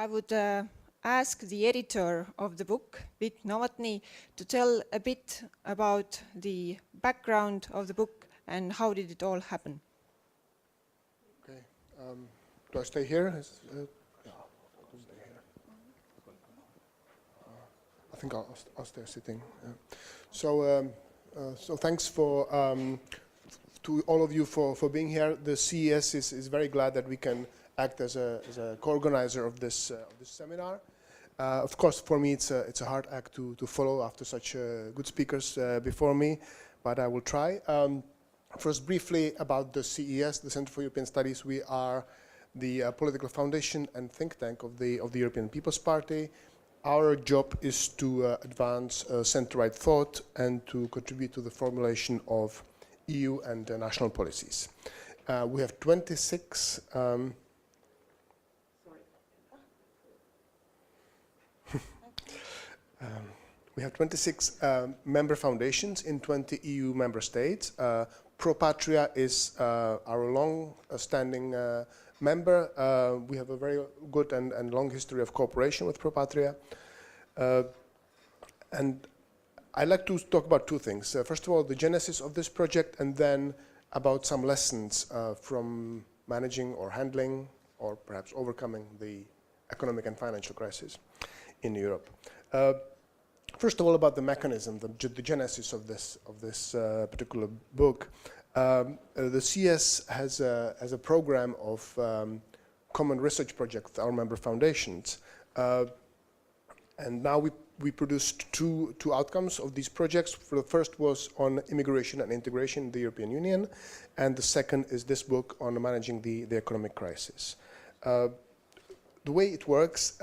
I would ask the editor of the book, Vikk Novotny, to tell a bit about the background of the book and how did it all happen. Okay. Do I stay here? Yeah, I'll stay here. I think I'll stay sitting. Yeah. So thanks to all of you for being here. The CES is very glad that we can act as a co-organizer of this seminar. Of course, for me, it's a hard act to follow after such good speakers before me, but I will try. First, briefly about the CES, the Center for European Studies. We are the political foundation and think tank of the European People's Party. Our job is to advance center-right thought and to contribute to the formulation of EU and national policies. We have 26. We have 26 member foundations in 20 EU member states. Pro Patria is our long-standing member. We have a very good and long history of cooperation with Pro Patria. And I'd like to talk about two things. First of all, the genesis of this project, and then about some lessons from managing or handling or perhaps overcoming the economic and financial crisis in Europe. First of all, about the mechanism, the genesis of this particular book. The CS has a program of common research projects with our member foundations, and now we produced two outcomes of these projects. The first was on immigration and integration in the European Union, and the second is this book on managing the economic crisis. The way it works.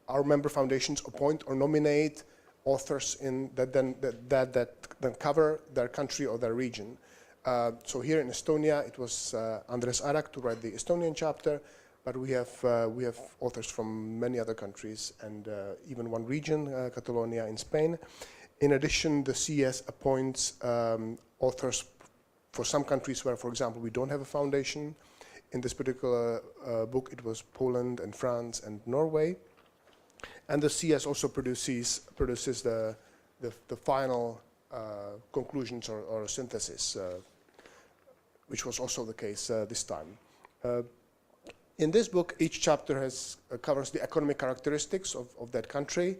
Our member foundations appoint or nominate authors that then cover their country or their region. So here in Estonia, it was Andres Arak to write the Estonian chapter, but we have authors from many other countries and even one region, Catalonia in Spain. In addition, the CS appoints authors for some countries where, for example, we don't have a foundation. In this particular book, it was Poland and France and Norway. And the CS also produces the final conclusions or synthesis, which was also the case this time. In this book, each chapter covers the economic characteristics of that country.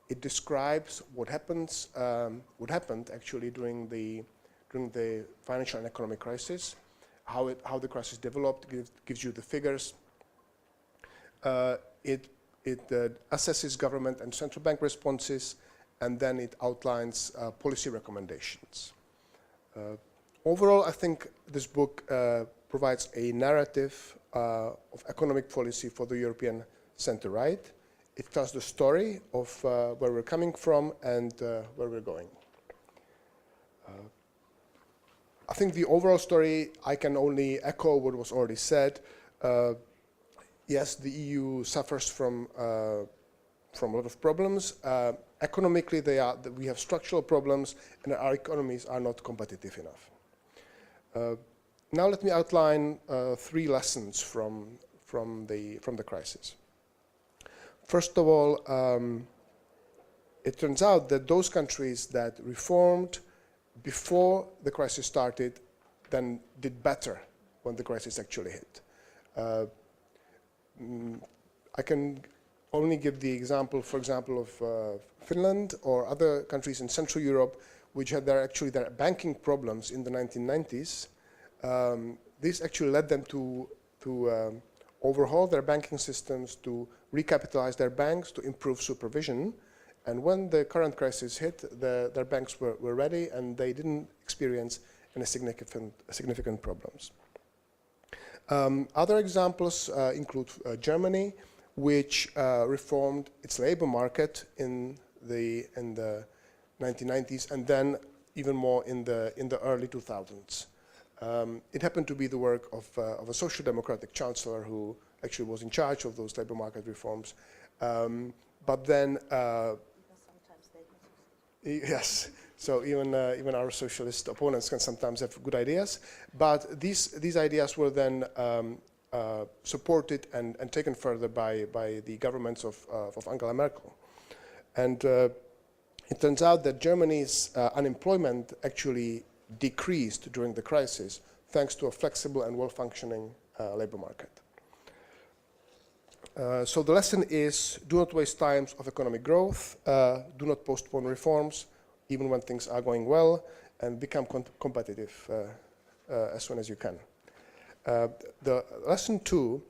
It describes what happened actually during the financial and economic crisis, how the crisis developed, gives you the figures. It assesses government and central bank responses, and then it outlines policy recommendations. Overall, I think this book provides a narrative of economic policy for the European center-right. It tells the story of where we're coming from and where we're going. I think the overall story, I can only echo what was already said. Yes, the EU suffers from a lot of problems. Economically, we have structural problems, and our economies are not competitive enough. Now, let me outline 3 lessons from the crisis. First of all, it turns out that those countries that reformed before the crisis started then did better when the crisis actually hit. I can only give the example, for example, of Finland or other countries in Central Europe, which had their banking problems in the 1990s. This actually led them to overhaul their banking systems, to recapitalize their banks, to improve supervision. And when the current crisis hit, their banks were ready, and they didn't experience any significant problems. Other examples include Germany, which reformed its labor market in the 1990s, and then even more in the early 2000s. It happened to be the work of a social democratic chancellor who actually was in charge of those labor market reforms. But then, yes. So even our socialist opponents can sometimes have good ideas, but these ideas were then supported and taken further by the governments of Angela Merkel. And it turns out that Germany's unemployment actually decreased during the crisis thanks to a flexible and well-functioning labor market. So the lesson is, do not waste times of economic growth, do not postpone reforms, even when things are going well, and become competitive as soon as you can. The lesson 2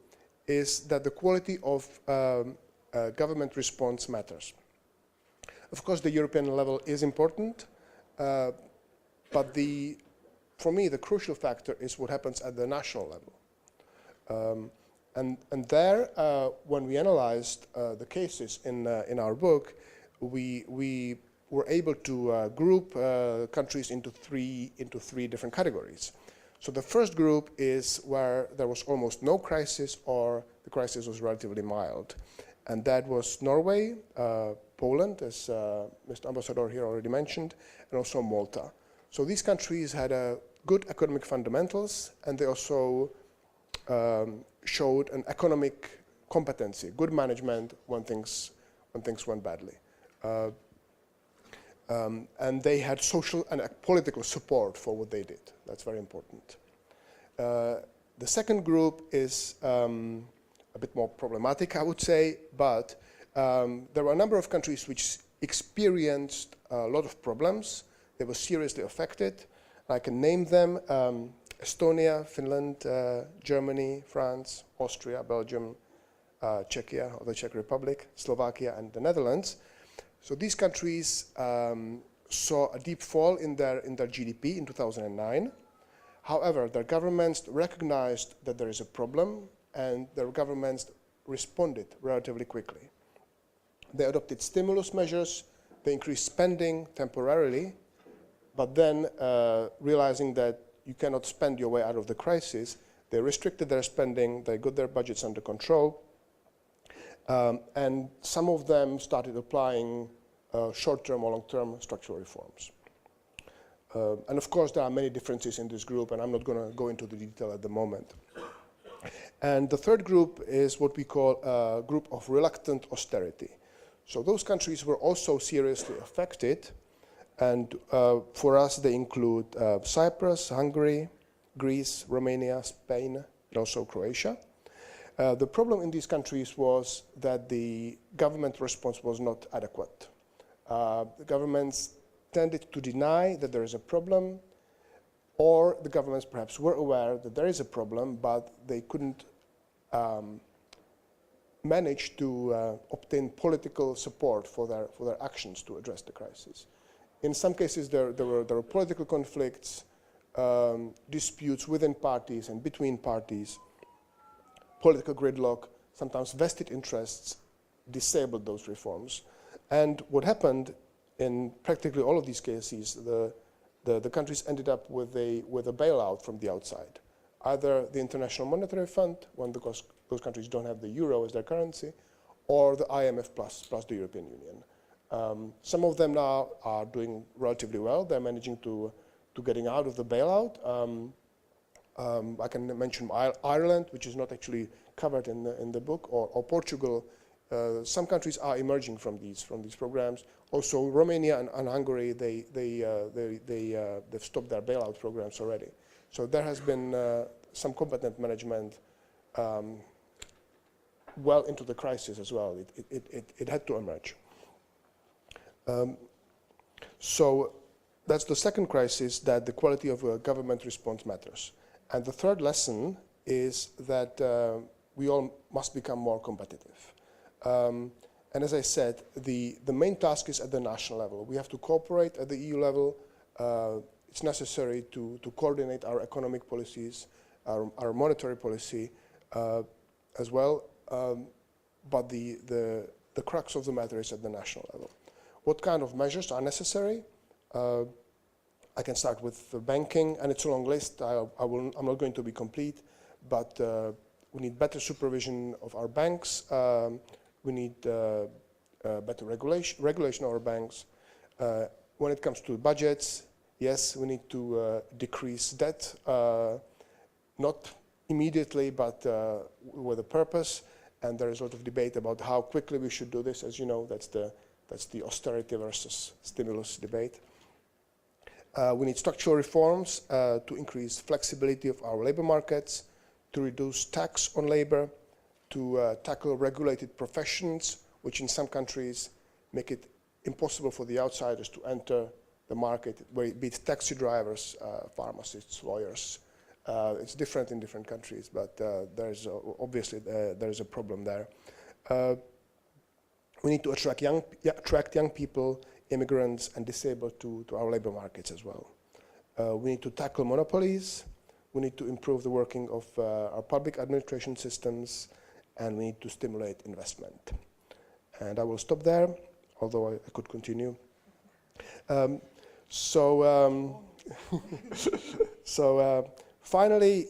is that the quality of government response matters. Of course, the European level is important, but for me, the crucial factor is what happens at the national level. And there, when we analyzed the cases in our book, we were able to group countries into three different categories. So the first group is where there was almost no crisis or the crisis was relatively mild. And that was Norway, Poland, as Mr. Ambassador here already mentioned, and also Malta. So these countries had good economic fundamentals, and they also showed an economic competency, good management when things went badly. And they had social and political support for what they did. That's very important. The second group is a bit more problematic, I would say, but there were a number of countries which experienced a lot of problems. They were seriously affected. I can name them: Estonia, Finland, Germany, France, Austria, Belgium, Czechia, or the Czech Republic, Slovakia, and the Netherlands. So these countries saw a deep fall in their GDP in 2009. However, their governments recognized that there is a problem, and their governments responded relatively quickly. They adopted stimulus measures, they increased spending temporarily, but then realizing that you cannot spend your way out of the crisis, they restricted their spending, they got their budgets under control, and some of them started applying short-term or long-term structural reforms. And of course, there are many differences in this group, and I'm not going to go into the detail at the moment. And the third group is what we call a group of reluctant austerity. So those countries were also seriously affected, and for us they include Cyprus, Hungary, Greece, Romania, Spain, and also Croatia. The problem in these countries was that the government response was not adequate. The governments tended to deny that there is a problem, or the governments perhaps were aware that there is a problem, but they couldn't manage to obtain political support for their actions to address the crisis. In some cases, there were political conflicts, disputes within parties and between parties, political gridlock, sometimes vested interests disabled those reforms. And what happened in practically all of these cases, the countries ended up with a bailout from the outside. Either the International Monetary Fund, because those countries don't have the euro as their currency, or the IMF plus the European Union. Some of them now are doing relatively well. They're managing to getting out of the bailout. I can mention Ireland, which is not actually covered in the book, or Portugal. Some countries are emerging from these programs. Also, Romania and Hungary, they've stopped their bailout programs already. So there has been some competent management well into the crisis as well. It had to emerge. So that's the second crisis, that the quality of a government response matters. And the third lesson is that we all must become more competitive. And as I said, the main task is at the national level. We have to cooperate at the EU level. It's necessary to coordinate our economic policies, our monetary policy as well. But the crux of the matter is at the national level. What kind of measures are necessary? I can start with the banking, and it's a long list. I'm not going to be complete, but we need better supervision of our banks. We need better regulation of our banks. When it comes to budgets, yes, we need to decrease debt, not immediately, but with a purpose. And there is a lot of debate about how quickly we should do this. As you know, that's the austerity versus stimulus debate. We need structural reforms to increase flexibility of our labor markets, to reduce tax on labor, to tackle regulated professions, which in some countries make it impossible for the outsiders to enter the market, be it taxi drivers, pharmacists, lawyers. It's different in different countries, but there's obviously there is a problem there. We need to attract young people, immigrants, and disabled to our labor markets as well. We need to tackle monopolies. We need to improve the working of our public administration systems, and we need to stimulate investment. And I will stop there, although I could continue. Finally,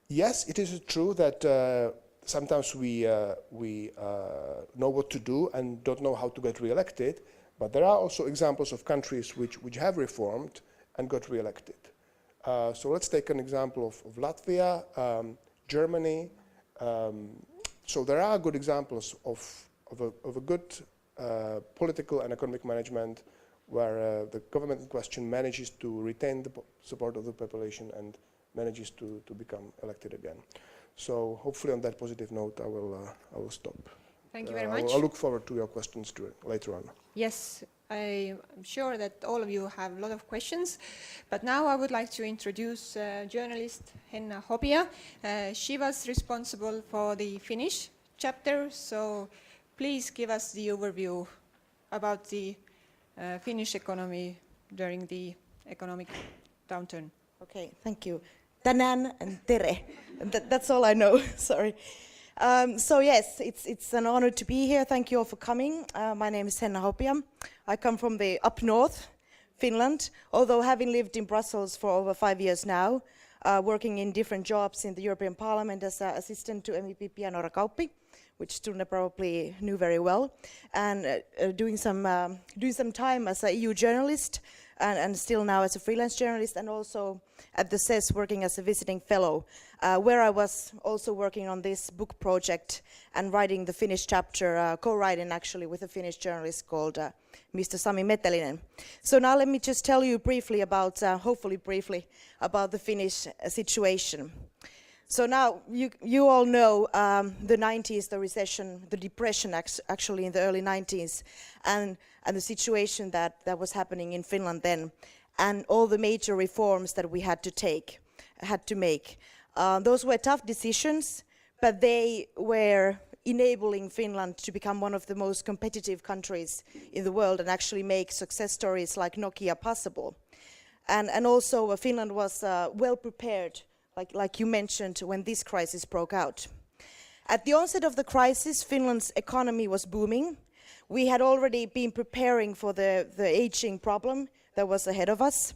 yes, it is true that sometimes we know what to do and don't know how to get re-elected, but there are also examples of countries which have reformed and got re-elected. So let's take an example of Latvia, Germany. So there are good examples of a good political and economic management where the government in question manages to retain the support of the population and manages to become elected again. So hopefully on that positive note, I will stop. Thank you very much. I'll look forward to your questions later on. Yes, I'm sure that all of you have a lot of questions, but now I would like to introduce journalist Henna Hobia. She was responsible for the Finnish chapter, so please give us the overview about the Finnish economy during the economic downturn. Okay, thank you. Tänään and tere. That's all I know, sorry. So yes, it's an honor to be here. Thank you all for coming. My name is Henna Hopia. I come from the up north, Finland, although having lived in Brussels for over 5 years now, working in different jobs in the European Parliament as an assistant to MEP Pia-Noora Kauppi, which Tunne probably knew very well, and doing some time as an EU journalist, and still now as a freelance journalist, and also at the CES working as a visiting fellow, where I was also working on this book project and writing the Finnish chapter, co-writing actually with a Finnish journalist called Mr. Sami Metelinen. So now let me just tell you briefly about, hopefully briefly, about the Finnish situation. So now you all know the 90s, the recession, the depression actually in the early 90s, and the situation that was happening in Finland then, and all the major reforms that we had to make. Those were tough decisions, but they were enabling Finland to become one of the most competitive countries in the world and actually make success stories like Nokia possible. And also Finland was well prepared, like you mentioned, when this crisis broke out. At the onset of the crisis, Finland's economy was booming. We had already been preparing for the aging problem that was ahead of us.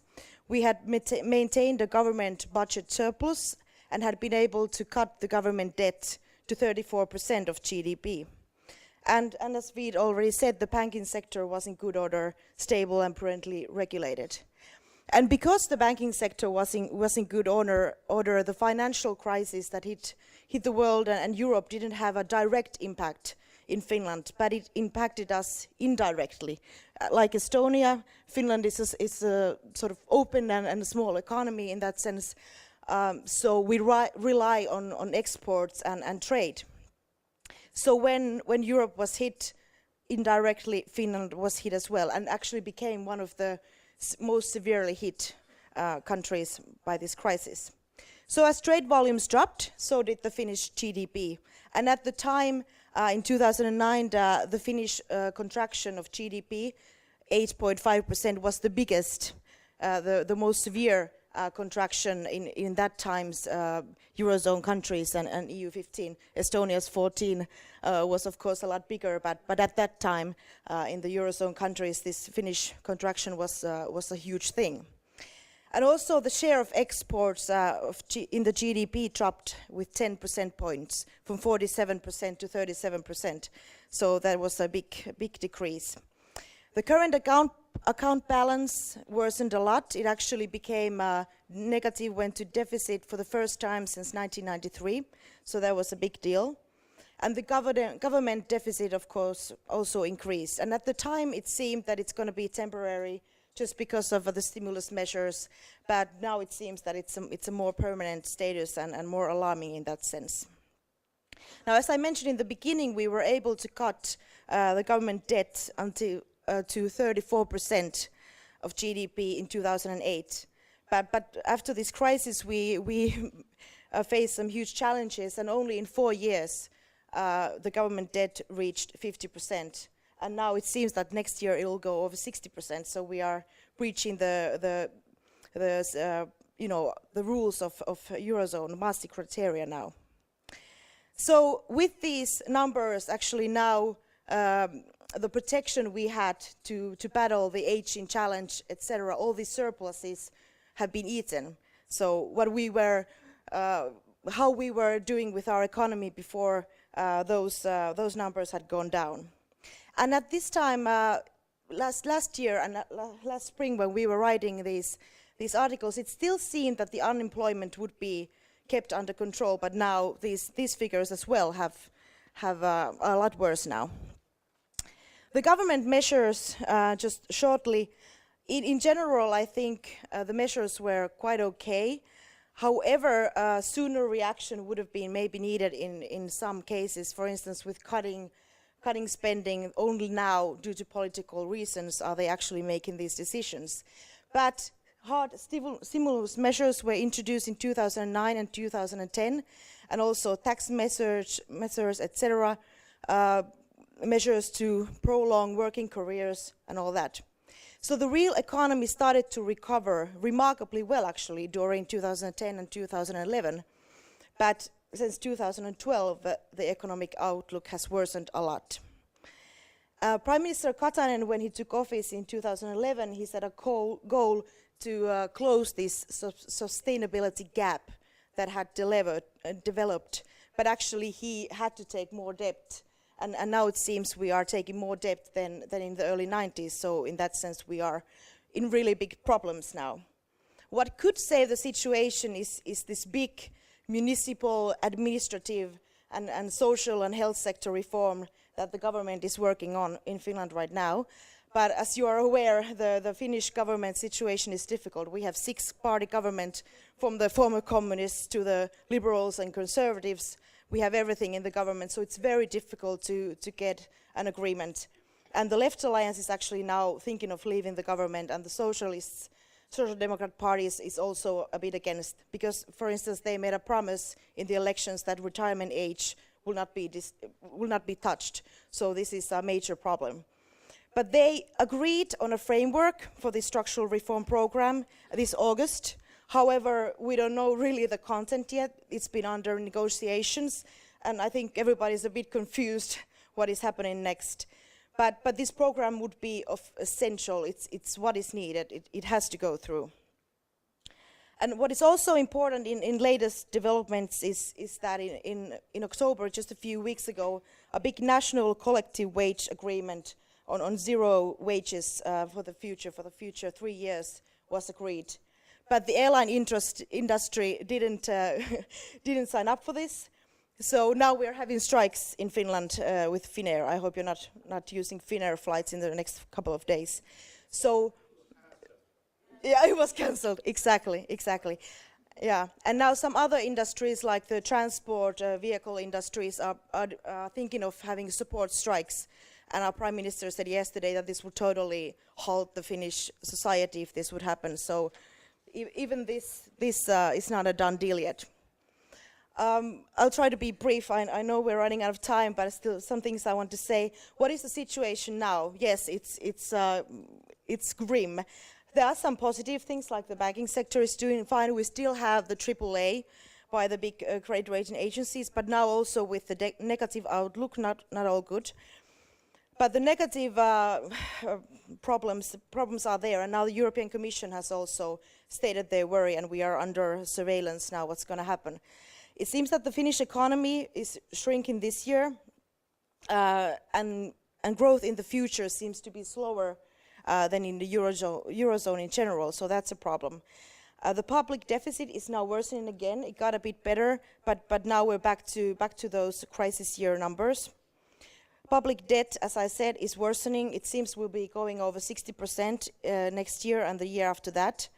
We had maintained a government budget surplus and had been able to cut the government debt to 34% of GDP. And as we'd already said, the banking sector was in good order, stable and prudently regulated. And because the banking sector was in good order, the financial crisis that hit the world and Europe didn't have a direct impact in Finland, but it impacted us indirectly. Like Estonia, Finland is a sort of open and a small economy in that sense, so we rely on exports and trade. So when Europe was hit, indirectly Finland was hit as well, and actually became one of the most severely hit countries by this crisis. So as trade volumes dropped, so did the Finnish GDP. And at the time, in 2009, the Finnish contraction of GDP, 8.5%, was the biggest, the most severe contraction in that time's Eurozone countries and EU 15. Estonia's 14 was of course a lot bigger, but at that time in the Eurozone countries, this Finnish contraction was a huge thing. And also the share of exports in the GDP dropped with 10% points, from 47% to 37%. So that was a big decrease. The current account account balance worsened a lot. It actually became negative, went to deficit for the first time since 1993, so that was a big deal. And the government deficit, of course, also increased. And at the time, it seemed that it's going to be temporary just because of the stimulus measures, but now it seems that it's a more permanent status and more alarming in that sense. Now, as I mentioned in the beginning, we were able to cut the government debt to 34% of GDP in 2008. But after this crisis, we faced some huge challenges, and only in 4 years, the government debt reached 50%. And now it seems that next year it will go over 60%. So we are breaching the rules of Eurozone, Maastricht criteria now. So with these numbers, actually now the protection we had to battle the aging challenge, etc., all these surpluses have been eaten. So what we were, how we were doing with our economy before those numbers had gone down. And at this time, last year and last spring, when we were writing these articles, it still seemed that the unemployment would be kept under control, but now these figures as well have a lot worse now. The government measures, just shortly, in general, I think the measures were quite okay. However, sooner reaction would have been maybe needed in some cases. For instance, with cutting spending, only now, due to political reasons, are they actually making these decisions. But hard stimulus measures were introduced in 2009 and 2010, and also tax measures, etc., measures to prolong working careers and all that. So the real economy started to recover remarkably well, actually, during 2010 and 2011. But since 2012, the economic outlook has worsened a lot. Prime Minister Katainen, when he took office in 2011, he set a goal to close this sustainability gap that had developed. But actually, he had to take more debt. And now it seems we are taking more debt than in the early 90s. So in that sense, we are in really big problems now. What could save the situation is this big municipal, administrative, and social and health sector reform that the government is working on in Finland right now. But as you are aware, the Finnish government situation is difficult. We have 6-party government, from the former communists to the liberals and conservatives. We have everything in the government, so it's very difficult to get an agreement. And the Left Alliance is actually now thinking of leaving the government, and the Social Democrat Party is also a bit against, because, for instance, they made a promise in the elections that retirement age will not be touched. So this is a major problem. But they agreed on a framework for the structural reform program this August. However, we don't know really the content yet. It's been under negotiations, and I think everybody's a bit confused what is happening next. But this program would be essential. It's what is needed. It has to go through. And what is also important in latest developments is that in October, just a few weeks ago, a big national collective wage agreement on zero wages for the future 3 years was agreed. But the airline industry didn't sign up for this. So now we're having strikes in Finland with Finnair. I hope you're not using Finnair flights in the next couple of days. So, yeah, it was cancelled. Exactly. Yeah, and now some other industries like the transport vehicle industries are thinking of having support strikes. And our Prime Minister said yesterday that this would totally halt the Finnish society if this would happen. So even this is not a done deal yet. I'll try to be brief. I know we're running out of time, but still some things I want to say. What is the situation now? Yes, it's grim. There are some positive things, like the banking sector is doing fine. We still have the AAA by the big credit rating agencies, but now also with the negative outlook, not all good. But the negative problems are there, and now the European Commission has also stated their worry, and we are under surveillance now what's going to happen. It seems that the Finnish economy is shrinking this year, and growth in the future seems to be slower than in the Eurozone in general, so that's a problem. The public deficit is now worsening again. It got a bit better, but now we're back to those crisis year numbers. Public debt, as I said, is worsening. It seems we'll be going over 60% next year and the year after that.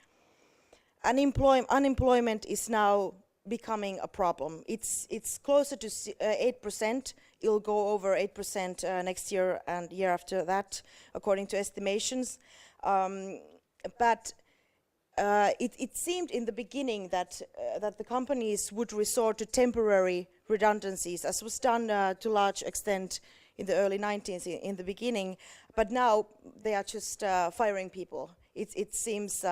Unemployment is now becoming a problem. It's closer to 8%. It'll go over 8% next year and the year after that, according to estimations. But it seemed in the beginning that the companies would resort to temporary redundancies, as was done to a large extent in the early 90s in the beginning. But now they are just firing people. It seems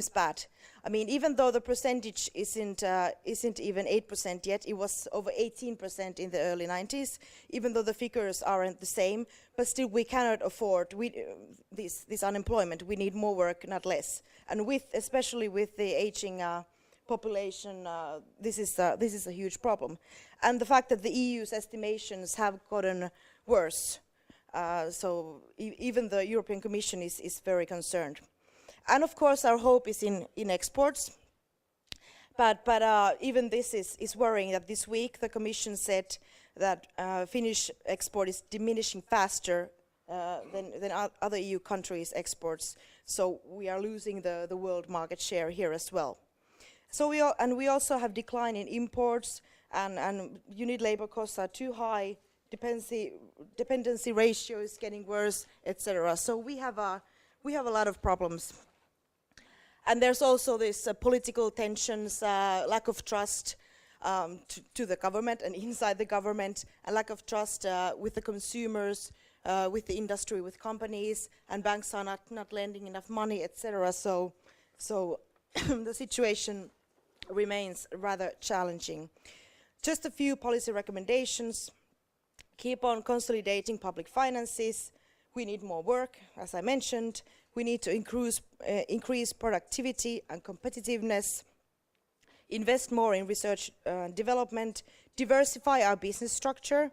bad. I mean, even though the percentage isn't even 8% yet, it was over 18% in the early 90s, even though the figures aren't the same, but still we cannot afford this unemployment. We need more work, not less. And especially with the aging population, this is a huge problem. And the fact that the EU's estimations have gotten worse. So even the European Commission is very concerned. And of course, our hope is in exports. But even this is worrying, that this week the Commission said that Finnish export is diminishing faster than other EU countries' exports. So we are losing the world market share here as well. So we also have decline in imports, and unit labor costs are too high, dependency ratio is getting worse, etc. So we have a lot of problems. And there's also this political tensions, lack of trust to the government and inside the government, a lack of trust with the consumers, with the industry, with companies, and banks are not lending enough money, etc. So the situation remains rather challenging. Just a few policy recommendations. Keep on consolidating public finances. We need more work, as I mentioned. We need to increase productivity and competitiveness, invest more in research and development, diversify our business structure,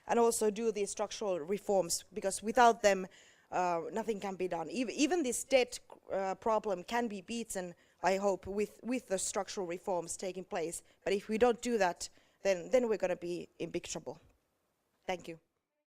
and also do these structural reforms, because without them, nothing can be done. Even this debt problem can be beaten, I hope, with the structural reforms taking place. But if we don't do that, then we're going to be in big trouble. Thank you.